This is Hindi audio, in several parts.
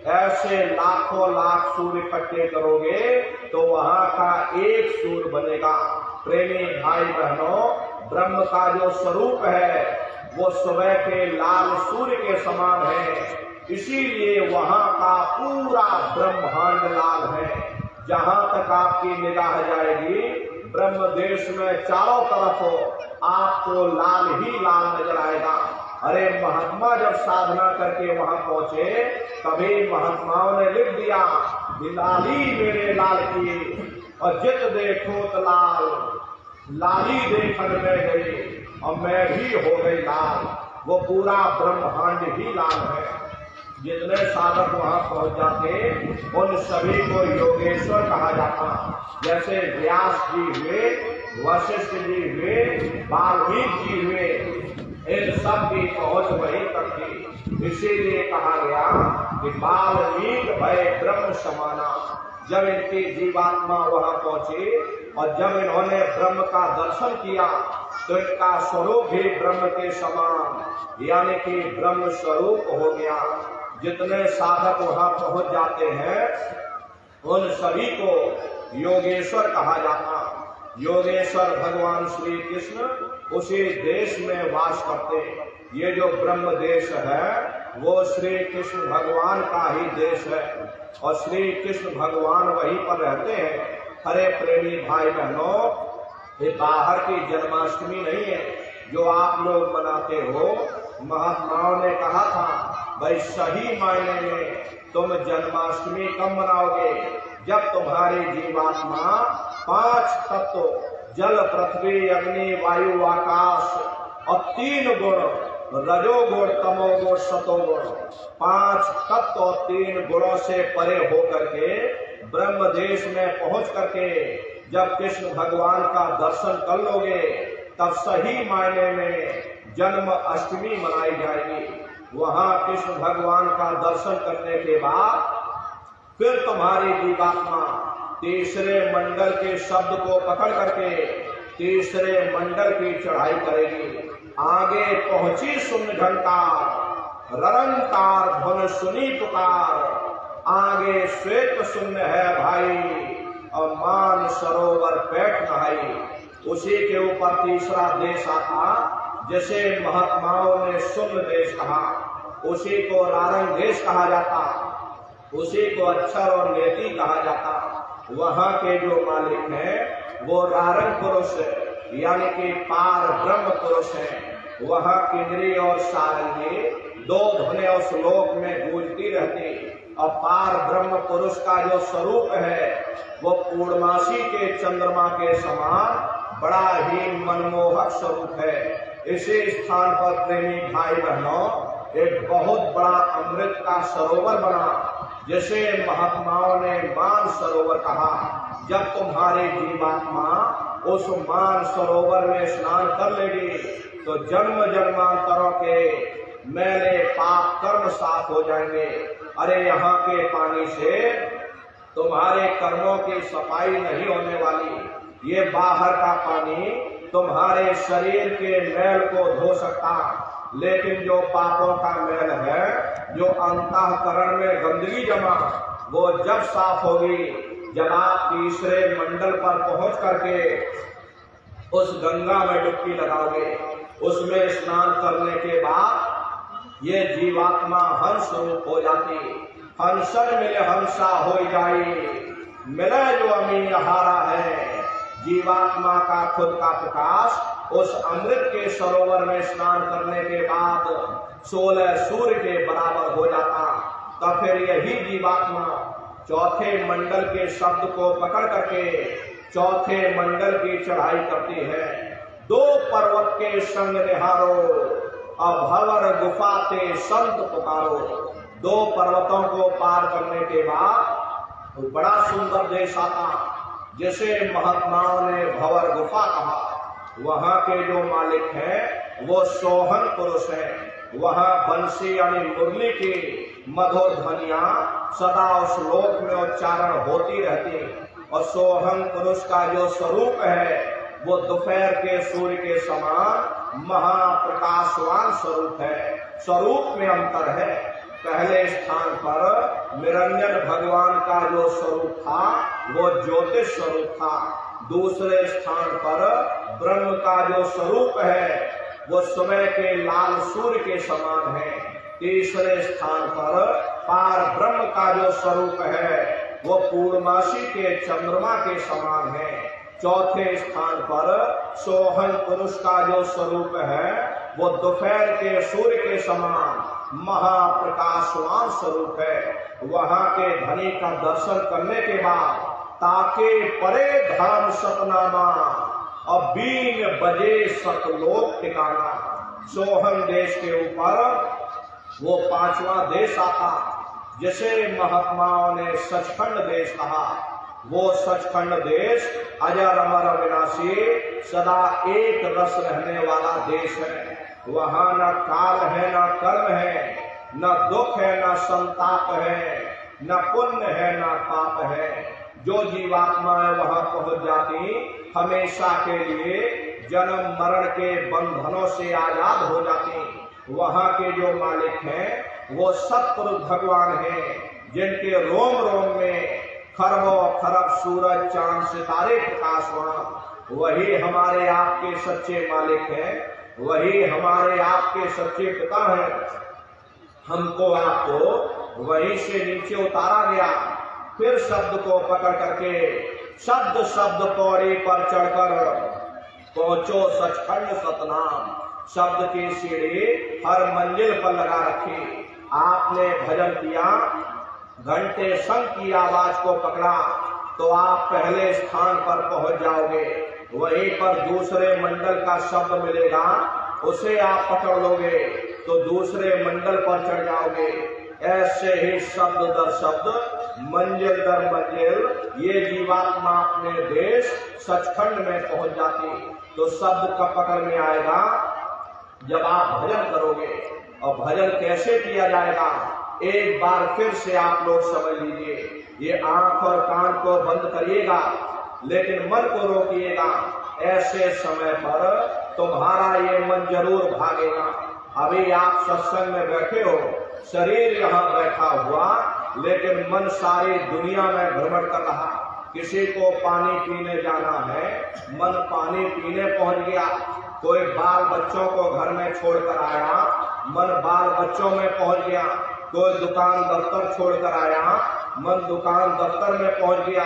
ऐसे लाखों लाख सूर्य इकट्ठे करोगे तो वहां का एक सूर्य बनेगा। प्रेमी भाई बहनों, ब्रह्म का जो स्वरूप है वो सुबह के लाल सूर्य के समान है, इसीलिए वहां का पूरा ब्रह्मांड लाल है। जहां तक आपकी निगाह जाएगी ब्रह्म देश में चारों तरफ आपको लाल ही लाल नजर आएगा। अरे महात्मा जब साधना करके वहां पहुंचे तभी महात्माओं ने लिख दिया, लाली मेरे लाल की और जित देखो तो लाल, लाली देखन में गई और मैं भी हो गई लाल। वो पूरा ब्रह्मांड ही लाल है। जितने साधक वहां पहुंच जाते उन सभी को योगेश्वर कहा जाता। जैसे व्यास जी हुए, वशिष्ठ जी हुए, वाल्मीकि जी हुए, इन सब की पहुंच वहीं तक थी। इसीलिए कहा गया कि वाल्मीकि भय ब्रह्म समाना। जब इनकी जीवात्मा वहां पहुंची और जब इन्होंने ब्रह्म का दर्शन किया तो इनका स्वरूप भी ब्रह्म के समान, यानी कि ब्रह्म स्वरूप हो गया। जितने साधक वहां पहुंच जाते हैं उन सभी को योगेश्वर कहा जाता। योगेश्वर भगवान श्री कृष्ण उसी देश में वास करते। ये जो ब्रह्म देश है वो श्री कृष्ण भगवान का ही देश है और श्री कृष्ण भगवान वहीं पर रहते हैं। हरे प्रेमी भाई बहनों, ये बाहर की जन्माष्टमी नहीं है जो आप लोग मनाते हो। महात्माओं ने कहा था भाई सही मायने में तुम जन्माष्टमी कब मनाओगे, जब तुम्हारी जीवात्मा 5 तत्व जल पृथ्वी अग्नि वायु आकाश और 3 गुण रजोगुण तमोगुण सतोगुण 5 तत्व और 3 गुणों से परे होकर के ब्रह्म देश में पहुंच करके जब कृष्ण भगवान का दर्शन कर लोगे तब सही मायने में जन्म अष्टमी मनाई जाएगी। वहां कृष्ण भगवान का दर्शन करने के बाद फिर तुम्हारी जीवात्मा तीसरे मंडल के शब्द को पकड़ करके तीसरे मंडल की चढ़ाई करेगी। आगे पहुंची शून्य घंटार ररंकार धुन सुनी पुकार, आगे श्वेत शून्य है भाई और मान सरोवर पेट नहाई। उसी के ऊपर तीसरा देश आता जैसे महात्माओं ने शून्य देश कहा, उसी को रारंग देश कहा जाता, उसी को अक्षर और नेति कहा जाता। वहां के जो मालिक हैं वो रारंग पुरुष यानी कि पार ब्रह्म पुरुष हैं। वहां किन्नरी और सारंगी 2 धुनें उस लोक में गूंजती रहती और पार ब्रह्म पुरुष का जो स्वरूप है वो पूर्णमासी के चंद्रमा के समान बड़ा ही मनमोहक स्वरूप है। इसी स्थान पर प्रेमी भाई बहनों एक बहुत बड़ा अमृत का सरोवर बना, जैसे महात्माओं ने मान सरोवर कहा। जब तुम्हारी जीवात्मा उस मान सरोवर में स्नान कर लेगी तो जन्म जन्मांतरों के मैले पाप कर्म साफ हो जाएंगे। अरे यहाँ के पानी से तुम्हारे कर्मों की सफाई नहीं होने वाली। ये बाहर का पानी तुम्हारे शरीर के मैल को धो सकता, लेकिन जो पापों का मैल है, जो अंतःकरण में गंदगी जमा, वो जब साफ होगी जब आप तीसरे मंडल पर पहुंच करके उस गंगा में डुबकी लगाओगे। उसमें स्नान करने के बाद ये जीवात्मा हंस रूप हो जाती। हंसन मिले हंसा हो जाई, मिले जो अमी हारा है। जीवात्मा का खुद का प्रकाश उस अमृत के सरोवर में स्नान करने के बाद 16 सूर्य के बराबर हो जाता। तब फिर यही जीवात्मा चौथे मंडल के शब्द को पकड़ करके चौथे मंडल की चढ़ाई करती है। 2 पर्वत के संग निहारो अभवर गुफाते संत पुकारो। 2 पर्वतों को पार करने के बाद बड़ा सुंदर देश आता, जैसे महात्माओं ने भवर गुफा कहा। वहां के जो मालिक हैं वो सोहन पुरुष हैं। वहां बंसी यानी मुरली की मधुर ध्वनियां सदा उस लोक में उच्चारण होती रहती। और सोहन पुरुष का जो स्वरूप है वो दोपहर के सूर्य के समान महाप्रकाशवान स्वरूप है। स्वरूप में अंतर है। पहले स्थान पर निरंजन भगवान का जो स्वरूप था वो ज्योतिष स्वरूप था। दूसरे स्थान पर ब्रह्म का जो स्वरूप है वो सुबह के लाल सूर्य के समान है। तीसरे स्थान पर पार ब्रह्म का जो स्वरूप है वो पूर्णमासी के चंद्रमा के समान है। चौथे स्थान पर सोहन पुरुष का जो स्वरूप है वो दोपहर के सूर्य के समान महाप्रकाशवान स्वरूप है। वहां के धनी का दर्शन करने के बाद ताके परे धाम सतनामा और 20 बजे सतलोक ठिकाना। सोहन देश के ऊपर वो 5वां देश आता जिसे महात्माओं ने सचखंड देश कहा। वो सचखंड देश अजर अमर अविनाशी सदा एक रस रहने वाला देश है। वहां न काल है, न कर्म है, न दुख है, न संताप है, न पुण्य है, न पाप है। जो जीवात्माएं वहां पहुंच जाती हमेशा के लिए जन्म मरण के बंधनों से आजाद हो जाती। वहां के जो मालिक हैं वो सतपुरुष भगवान हैं जिनके रोम रोम में खरबों खरब सूरज चांद सितारे प्रकाशवान। वही हमारे आपके सच्चे मालिक हैं, वही हमारे आपके सच्चे पिता हैं। हमको आपको वहीं से नीचे उतारा गया, फिर शब्द को पकड़ करके शब्द शब्द पौड़ी पर चढ़कर पहुंचो सचखंड सतनाम। शब्द की सीढ़ी हर मंजिल पर लगा रखी। आपने भजन किया, घंटे शंख की आवाज को पकड़ा तो आप पहले स्थान पर पहुंच जाओगे। वहीं पर दूसरे मंडल का शब्द मिलेगा, उसे आप पकड़ लोगे तो दूसरे मंडल पर चढ़ जाओगे। ऐसे ही शब्द दर शब्द मंजिल दर मंजिल ये जीवात्मा अपने देश सचखंड में पहुंच जाती। तो शब्द कब पकड़ में आएगा? जब आप भजन करोगे। और भजन कैसे किया जाएगा एक बार फिर से आप लोग समझ लीजिए। ये आंख और कान को बंद करिएगा लेकिन मन को रोकिएगा। ऐसे समय पर तुम्हारा ये मन जरूर भागेगा। अभी आप सत्संग में बैठे हो, शरीर यहाँ बैठा हुआ लेकिन मन सारी दुनिया में भ्रमण कर रहा। किसी को पानी पीने जाना है, मन पानी पीने पहुंच गया। कोई बाल बच्चों को घर में छोड़कर आया, मन बाल बच्चों में पहुंच गया। कोई दुकान दफ्तर छोड़कर आया, मन दुकान दफ्तर में पहुंच गया।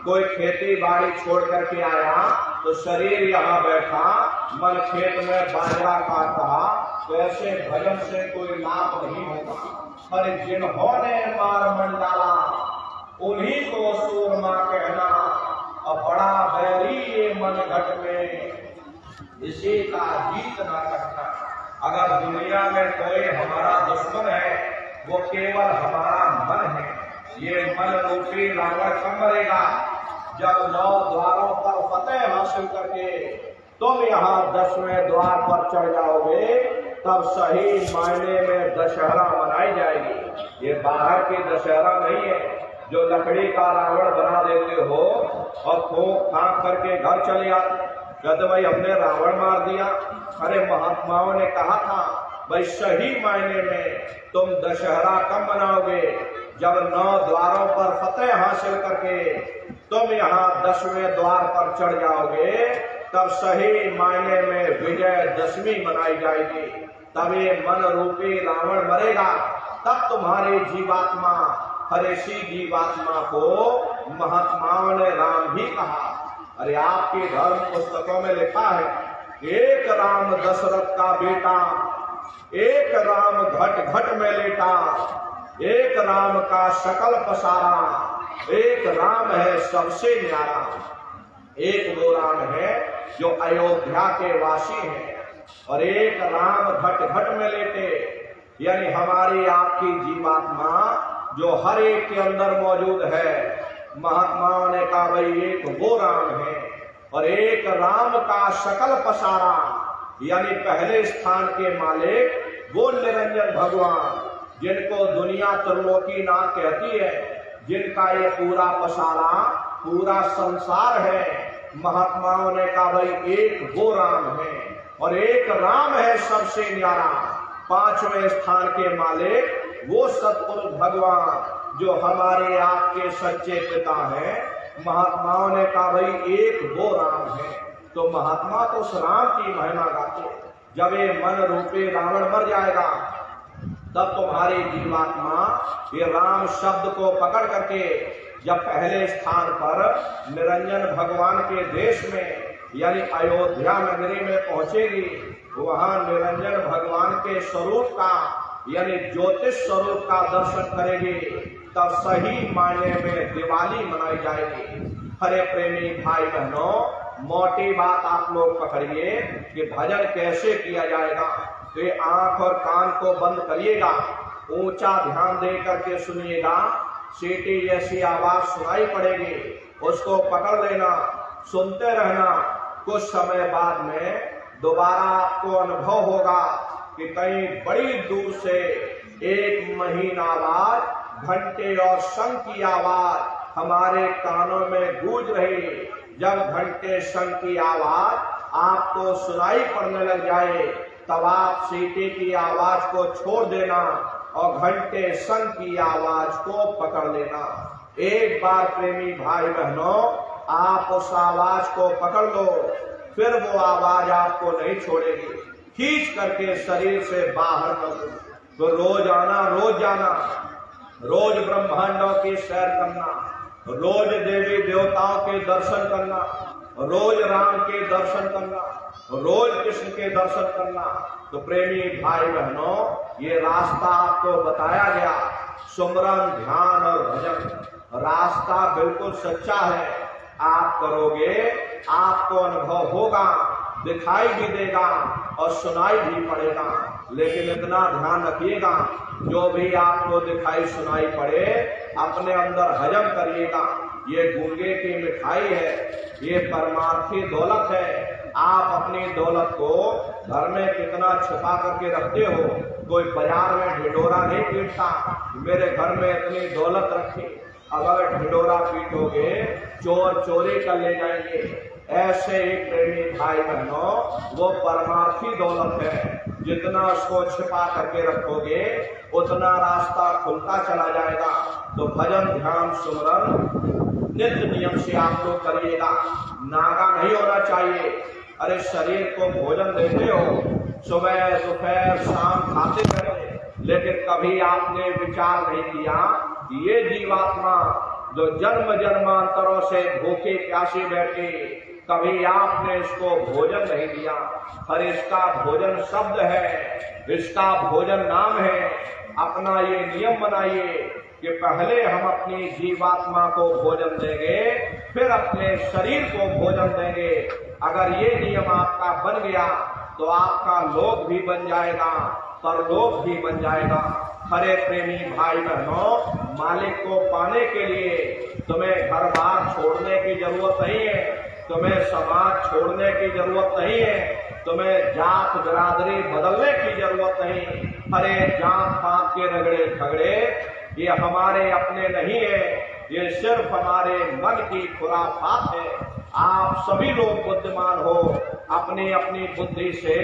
कोई खेती बाड़ी छोड़ करके आया तो शरीर यहाँ बैठा, मन खेत में बाजरा काट रहा। तो ऐसे भजन से कोई लाभ नहीं होगा। पर जिन्होंने मार मंडाला उन्हीं को सूरमा कहना। और बड़ा बैरी ये मन घट में इसी का जीत न करना। अगर दुनिया में कोई हमारा दुश्मन है वो केवल हमारा मन है। ये मन रूपी रावण कब मरेगा? जब 9 द्वारों पर फतेह हासिल करके तुम यहाँ 10वें द्वार पर चढ़ जाओगे तब सही मायने में दशहरा मनाई जाएगी। ये बाहर की दशहरा नहीं है जो लकड़ी का रावण बना देते हो और फूंक फांक करके घर चले आते। कहते भाई हमने रावण मार दिया। अरे महात्माओं ने कहा था भाई सही मायने में तुम दशहरा कब मनाओगे? जब 9 द्वारों पर फतेह हासिल करके तुम यहाँ 10वें द्वार पर चढ़ जाओगे तब सही मायने में विजयदशमी मनाई जाएगी। तब ये मन रूपी रावण मरेगा। तब तुम्हारी जीवात्मा हरेशी जीवात्मा को महात्माओं ने राम भी कहा। अरे आपकी धर्म पुस्तकों में लिखा है एक राम दशरथ का बेटा, एक राम घट घट में लेटा, एक राम का शकल पसारा, एक राम है सबसे न्यारा। एक वो राम है जो अयोध्या के वासी हैं और एक राम घट घट में लेटे, यानी हमारी आपकी जीवात्मा जो हर एक के अंदर मौजूद है। महात्माओं ने कहा भाई एक वो राम है और एक राम का शकल पसारा, यानी पहले स्थान के मालिक वो निरंजन भगवान जिनको दुनिया त्रिलोकीनाथ कहती है, जिनका ये पूरा पसारा पूरा संसार है। महात्माओं ने कहा भाई एक वो राम है और एक राम है सबसे न्यारा। 5वें स्थान के मालिक वो सतपुरुष भगवान जो हमारे आपके सच्चे पिता हैं। महात्माओं ने कहा भाई एक वो राम है, तो महात्मा तो उस राम की महिमा गाते। जब ये मन रूपी रावण मर जाएगा तब तुम्हारे जीवात्मा ये राम शब्द को पकड़ करके जब पहले स्थान पर निरंजन भगवान के देश में यानी अयोध्या नगरी में पहुंचेगी, वहां निरंजन भगवान के स्वरूप का यानी ज्योतिष स्वरूप का दर्शन करेगी, तब सही मायने में दिवाली मनाई जाएगी। हरे प्रेमी भाई बहनों, मोटी बात आप लोग पकड़िए कि भजन कैसे किया जाएगा। तो ये आंख और कान को बंद करिएगा, ऊंचा ध्यान दे करके सुनिएगा। सीटी जैसी आवाज सुनाई पड़ेगी, उसको पकड़ लेना, सुनते रहना। कुछ समय बाद में दोबारा आपको अनुभव होगा कि कहीं बड़ी दूर से एक महीन आवाज, घंटे और शंख की आवाज हमारे कानों में गूंज रही। जब घंटे शंख की आवाज आपको सुनाई पड़ने लग जाए, तब आप सीटी की आवाज को छोड़ देना और घंटे शंख की आवाज को पकड़ लेना। एक बार प्रेमी भाई बहनों आप उस आवाज को पकड़ लो, फिर वो आवाज आपको नहीं छोड़ेगी, खींच करके शरीर से बाहर कर दो। तो रोज आना, रोज जाना, रोज ब्रह्मांडों की सैर करना, रोज देवी देवताओं के दर्शन करना, रोज राम के दर्शन करना, रोज कृष्ण के दर्शन करना। तो प्रेमी भाई बहनों ये रास्ता आपको बताया गया, सुमरन ध्यान और भजन। रास्ता बिल्कुल सच्चा है, आप करोगे आपको अनुभव होगा, दिखाई भी देगा और सुनाई भी पड़ेगा। लेकिन इतना ध्यान रखिएगा, जो भी आपको दिखाई सुनाई पड़े अपने अंदर हजम करिएगा। ये गूंगे की मिठाई है, ये परमार्थी दौलत है। आप अपनी दौलत को घर में कितना छुपा करके रखते हो, कोई बाजार में ढिंढोरा नहीं पीटता मेरे घर में इतनी दौलत रखी। अगर ढिंढोरा पीटोगे चोर चोरी कर ले जाएंगे। ऐसे ही प्रेमी भाई बहनों वो परमार्थी दौलत है, जितना उसको छिपा करके रखोगे उतना रास्ता खुलता चला जाएगा। तो भजन ध्यान सुमरन नित्य नियम से आप लोग करिएगा, नागा नहीं होना चाहिए। अरे शरीर को भोजन देते हो, सुबह दोपहर शाम खाते रहे, लेकिन कभी आपने विचार नहीं किया कि ये जीवात्मा जो जन्म जन्मांतरों से भूखे प्यासे बैठे, कभी आपने इसको भोजन नहीं दिया। पर इसका भोजन शब्द है, इसका भोजन नाम है। अपना ये नियम बनाइए कि पहले हम अपनी जीवात्मा को भोजन देंगे, फिर अपने शरीर को भोजन देंगे। अगर ये नियम आपका बन गया तो आपका लोक भी बन जाएगा, परलोक भी बन जाएगा। हरे प्रेमी भाई बहनों, मालिक को पाने के लिए तुम्हें घर बार छोड़ने की जरूरत नहीं है, तुम्हें समाज छोड़ने की जरूरत नहीं है, तुम्हें जात बिरादरी बदलने की जरूरत नहीं। अरे जात पात के रगड़े झगड़े ये हमारे अपने नहीं है, ये सिर्फ हमारे मन की खुराफात है। आप सभी लोग बुद्धिमान हो, अपनी अपनी बुद्धि से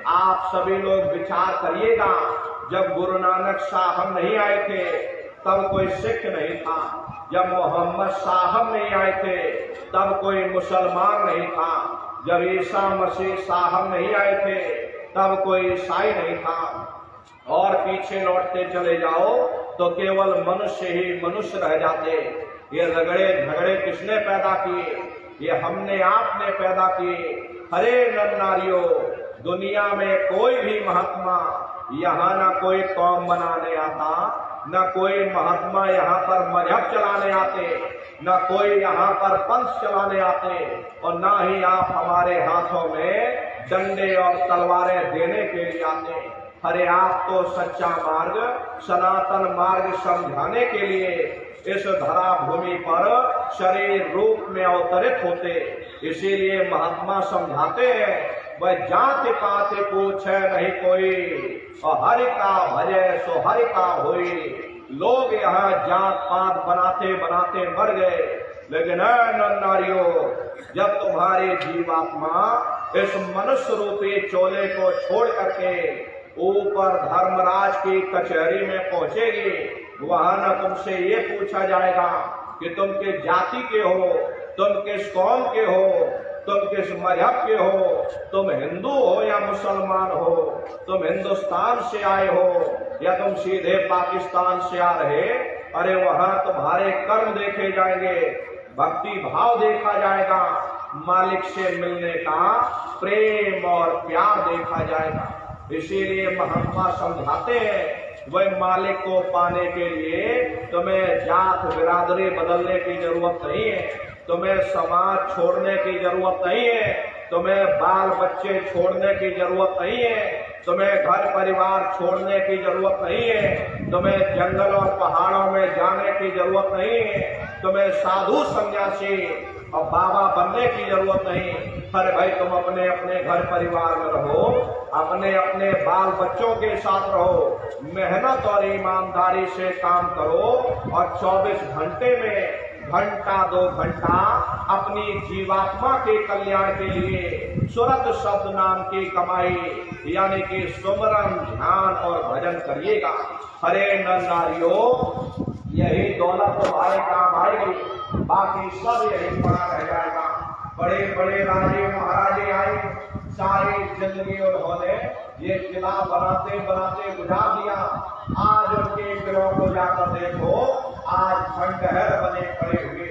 आप सभी लोग विचार करिएगा। जब गुरु नानक साहब नहीं आए थे तब कोई सिख नहीं था, जब मोहम्मद साहब नहीं आए थे तब कोई मुसलमान नहीं था, जब ईसा मसीह साहब नहीं आए थे तब कोई ईसाई नहीं था। और पीछे लौटते चले जाओ तो केवल मनुष्य ही मनुष्य रह जाते। ये रगड़े झगड़े किसने पैदा किए? ये हमने आपने पैदा किए। हरे नर नारियों, दुनिया में कोई भी महात्मा यहाँ ना कोई कौम बनाने आता, न कोई महात्मा यहाँ पर मजहब चलाने आते, न कोई यहाँ पर पंथ चलाने आते, और न ही आप हमारे हाथों में डंडे और तलवारें देने के लिए आते। अरे आप तो सच्चा मार्ग, सनातन मार्ग समझाने के लिए इस धरा भूमि पर शरीर रूप में अवतरित होते। इसीलिए महात्मा समझाते हैं, वह जाति पात पूछे नहीं कोई, और हरि का भजय सो हरि का होई। लोग यहाँ जात पात बनाते बनाते मर गए, लेकिन नर नारियों, जब तुम्हारे जीवात्मा इस मनुष्य रूपी चोले को छोड़ करके ऊपर धर्मराज की कचहरी में पहुंचेगी, वहां न तुमसे ये पूछा जाएगा कि तुम किस जाति के हो, तुम किस कौम के हो, तुम किस मजहब के हो, तुम हिंदू हो या मुसलमान हो, तुम हिंदुस्तान से आए हो या तुम सीधे पाकिस्तान से आ रहे। अरे वहां तुम्हारे कर्म देखे जाएंगे, भक्ति भाव देखा जाएगा, मालिक से मिलने का प्रेम और प्यार देखा जाएगा। इसीलिए महात्मा समझाते हैं वह मालिक को पाने के लिए तुम्हें जात बिरादरी बदलने की जरूरत नहीं है, तुम्हें समाज छोड़ने की जरूरत नहीं है, तुम्हें बाल बच्चे छोड़ने की जरूरत नहीं है, तुम्हें घर परिवार छोड़ने की जरूरत नहीं है, तुम्हें जंगल और पहाड़ों में जाने की जरूरत नहीं है, तुम्हें साधु सन्यासी और बाबा बनने की जरूरत नहीं। अरे भाई तुम अपने अपने घर परिवार में रहो, अपने अपने बाल बच्चों के साथ रहो, मेहनत और ईमानदारी से काम करो और 24 घंटे में घंटा 2 घंटा अपनी जीवात्मा के कल्याण के लिए सुरत शब्द नाम की कमाई यानी कि सुमरन ध्यान और भजन करिएगा। हरे नर नारियों, यही दौलत तुम्हारे काम आएगी, बाकी सब यही पड़ा रह जाएगा। बड़े बड़े राजे महाराजे आए, सारी जिंदगी उन्होंने ये किला बनाते बनाते गुजार दिया। आज उनके किलों को जाकर देखो, आज खंडहर बने पड़े हुए।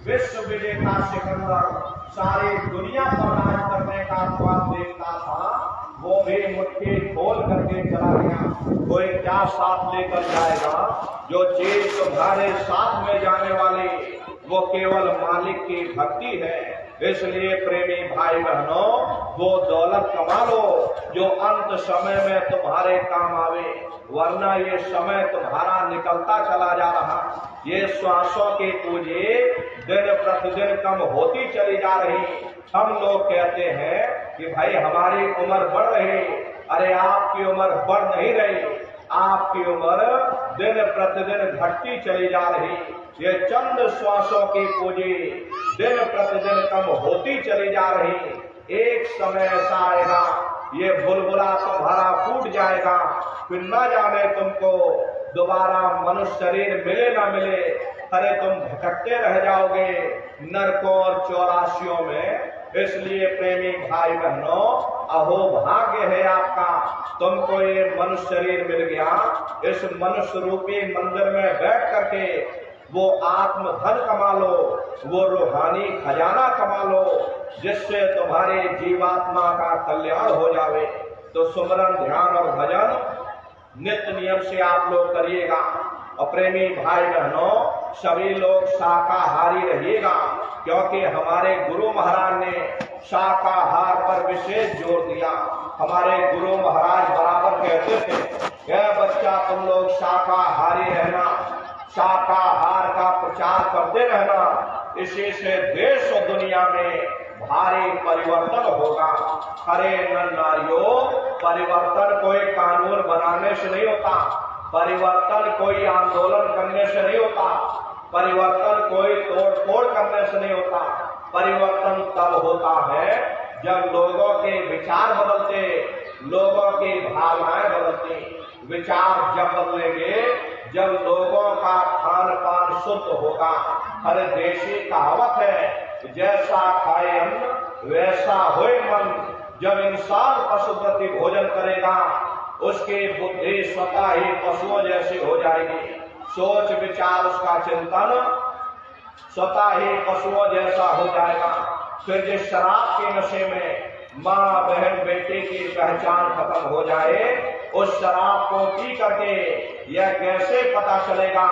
विश्व विजेता सिकंदर सारी दुनिया पर राज करने का ख्वाब देखता था, वो भी मुट्ठी खोल करके चला गया। कोई क्या साथ लेकर जाएगा? जो चीज तुम्हारे साथ में जाने वाली वो केवल मालिक की भक्ति है। इसलिए प्रेमी भाई बहनों, वो दौलत कमा लो जो अंत समय में तुम्हारे काम आवे, वरना ये समय तुम्हारा निकलता चला जा रहा। ये श्वासों की पूंजी दिन प्रतिदिन कम होती चली जा रही। हम लोग कहते हैं कि भाई हमारी उम्र बढ़ रही, अरे आपकी उम्र बढ़ नहीं रही, आपकी उम्र दिन प्रतिदिन घटती चली जा रही। ये चंद श्वासों की पूंजी दिन प्रतिदिन कम होती चली जा रही। एक समय ऐसा आएगा ये बुलबुला तुम्हारा फूट जाएगा, फिर न जाने तुमको दोबारा मनुष्य शरीर मिले ना मिले। अरे तुम भटकते रह जाओगे नरकों और चौरासियों में। इसलिए प्रेमी भाई बहनों, अहो भाग्य है आपका, तुमको ये मनुष्य शरीर मिल गया। इस मनुष्य रूपी मंदिर में बैठ करके वो आत्म धन कमा लो, वो रूहानी खजाना कमा लो, जिससे तुम्हारे जीवात्मा का कल्याण हो जावे। तो सुमरन ध्यान और भजन नित्य नियम से आप लोग करिएगा। और प्रेमी भाई बहनों, सभी लोग शाकाहारी रहिएगा, क्योंकि हमारे गुरु महाराज ने शाकाहार पर विशेष जोर दिया। हमारे गुरु महाराज बराबर कहते थे, यह बच्चा तुम लोग शाकाहारी रहना, शाकाहार का प्रचार करते रहना, इसी से देश और दुनिया में भारी परिवर्तन होगा। हरे नर नारियों, परिवर्तन कोई कानून बनाने से नहीं होता, परिवर्तन कोई आंदोलन करने से नहीं होता, परिवर्तन कोई तोड़ फोड़ करने से नहीं होता। परिवर्तन तब होता है जब लोगों के विचार बदलते, लोगों की भावनाएं बदलती। विचार जब बदलेंगे जब लोगों का खान पान शुद्ध होगा। हर देशी कहावत है, जैसा खाए अन्न वैसा होए मन। जब इंसान पशुप्रति भोजन करेगा उसकी बुद्धि स्वतः ही पशुओं जैसी हो जाएगी, सोच विचार उसका चिंतन स्वतः ही पशुओं जैसा हो जाएगा। फिर जिस शराब के नशे में माँ बहन बेटे की पहचान खत्म हो जाए, उस शराब को पी करके यह कैसे पता चलेगा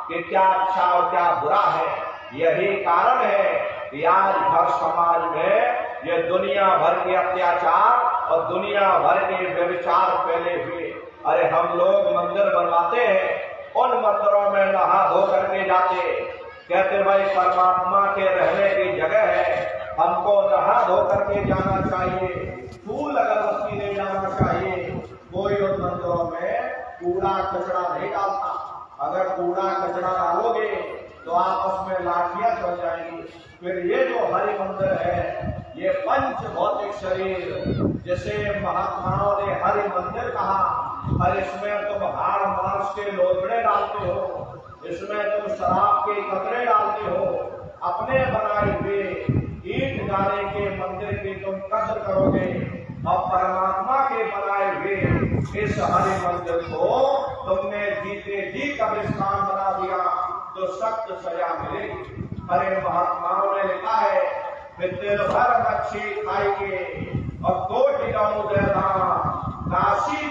कि क्या अच्छा और क्या बुरा है। यही कारण है कि आज भर समाज में ये दुनिया भर के अत्याचार और दुनिया भर के व्यभिचार फैले हुए। अरे हम लोग मंदिर बनवाते हैं, उन मंदिरों में नहा धो करके जाते, कहते भाई परमात्मा के रहने की जगह है, हमको नहा धो करके जाना चाहिए, फूल अगरबत्ती ले जाना चाहिए। कोई उन मंदिरों में कूड़ा कचरा नहीं डालता। अगर कूड़ा कचरा डालोगे तो आपस में लाठियां चल जाएंगी। फिर ये जो हरि मंदिर है, ये पंच भौतिक शरीर, जैसे महात्माओं ने हरि मंदिर कहा, और इसमें तुम हाड़ मांस के लोथड़े डालते हो, इसमें तुम शराब के कतरे डालते हो, अपने बनाए हुए ईंट गारे के मंदिर की तुम कदर करोगे, और परमात्मा के बनाए हुए इस हरि मंदिर को तुमने जीते जी कब्रिस्तान बना दिया, तो सख्त सजा मिलेगी। हरे महात्माओं ने लिखा है, दिन भर मच्छी खाएंगे और कोटि काशी